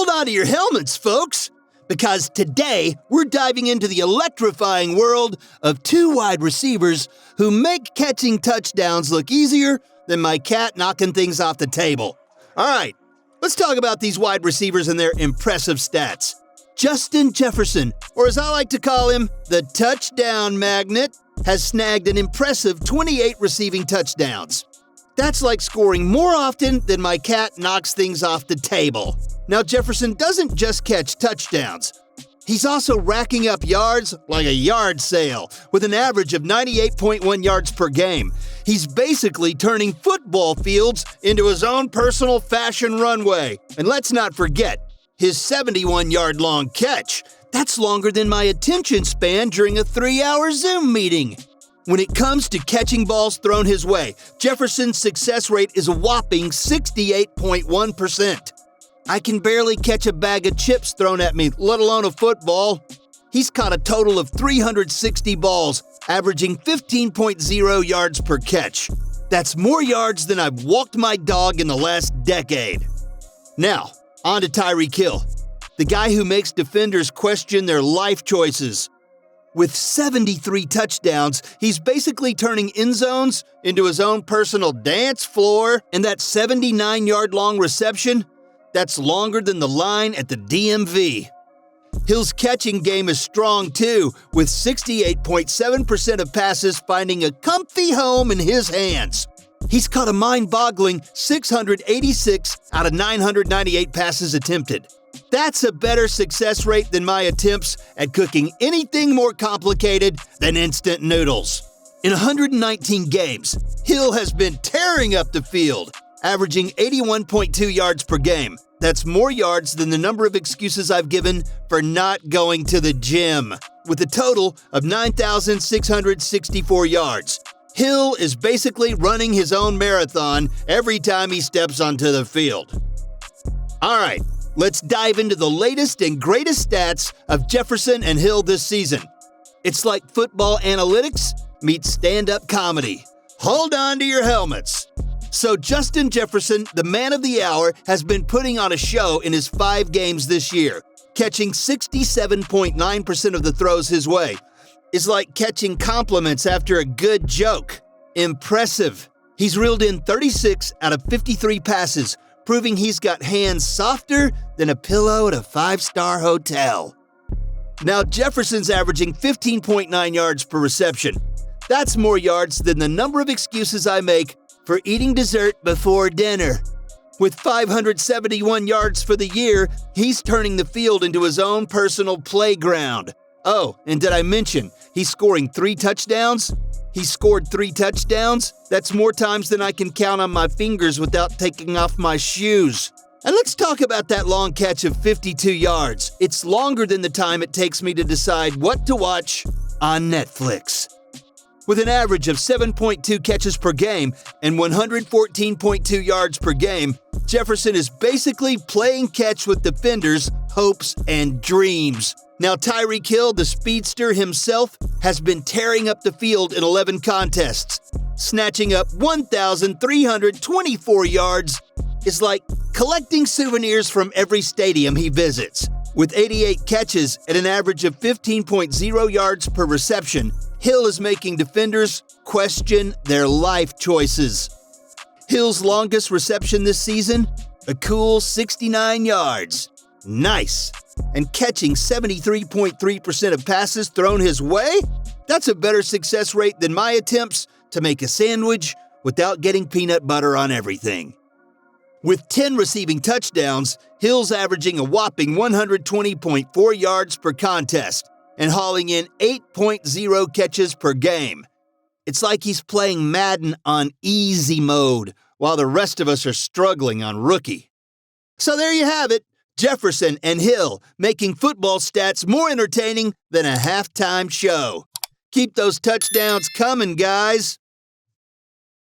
Hold on to your helmets, folks, because today we're diving into the electrifying world of two wide receivers who make catching touchdowns look easier than my cat knocking things off the table. All right, let's talk about these wide receivers and their impressive stats. Justin Jefferson, or as I like to call him, the touchdown magnet, has snagged an impressive 28 receiving touchdowns. That's like scoring more often than my cat knocks things off the table. Now, Jefferson doesn't just catch touchdowns. He's also racking up yards like a yard sale, with an average of 98.1 yards per game. He's basically turning football fields into his own personal fashion runway. And let's not forget, his 71-yard-long catch. That's longer than my attention span during a 3-hour Zoom meeting. When it comes to catching balls thrown his way, Jefferson's success rate is a whopping 68.1%. I can barely catch a bag of chips thrown at me, let alone a football. He's caught a total of 360 balls, averaging 15.0 yards per catch. That's more yards than I've walked my dog in the last decade. Now, on to Tyreek Hill, the guy who makes defenders question their life choices. With 73 touchdowns, he's basically turning end zones into his own personal dance floor, and that 79-yard-long reception, that's longer than the line at the DMV. Hill's catching game is strong too, with 68.7% of passes finding a comfy home in his hands. He's caught a mind-boggling 686 out of 998 passes attempted. That's a better success rate than my attempts at cooking anything more complicated than instant noodles. In 119 games, Hill has been tearing up the field, averaging 81.2 yards per game. That's more yards than the number of excuses I've given for not going to the gym, with a total of 9,664 yards. Hill is basically running his own marathon every time he steps onto the field. All right, let's dive into the latest and greatest stats of Jefferson and Hill this season. It's like football analytics meets stand-up comedy. Hold on to your helmets. So Justin Jefferson, the man of the hour, has been putting on a show in his 5 games this year, catching 67.9% of the throws his way. It's like catching compliments after a good joke. Impressive. He's reeled in 36 out of 53 passes, proving he's got hands softer than a pillow at a 5-star hotel. Now Jefferson's averaging 15.9 yards per reception. That's more yards than the number of excuses I make for eating dessert before dinner. With 571 yards for the year, he's turning the field into his own personal playground. Oh, and did I mention he's scoring 3 touchdowns? He scored 3 touchdowns? That's more times than I can count on my fingers without taking off my shoes. And let's talk about that long catch of 52 yards. It's longer than the time it takes me to decide what to watch on Netflix. With an average of 7.2 catches per game and 114.2 yards per game, Jefferson is basically playing catch with defenders' hopes and dreams. Now Tyeek Hill, the speedster himself, has been tearing up the field in 11 contests, snatching up 1,324 yards. It's like collecting souvenirs from every stadium he visits. With 88 catches at an average of 15.0 yards per reception, Hill is making defenders question their life choices. Hill's longest reception this season? A cool 69 yards. Nice. And catching 73.3% of passes thrown his way? That's a better success rate than my attempts to make a sandwich without getting peanut butter on everything. With 10 receiving touchdowns, Hill's averaging a whopping 120.4 yards per contest and hauling in 8.0 catches per game. It's like he's playing Madden on easy mode while the rest of us are struggling on rookie. So there you have it, Jefferson and Hill making football stats more entertaining than a halftime show. Keep those touchdowns coming, guys.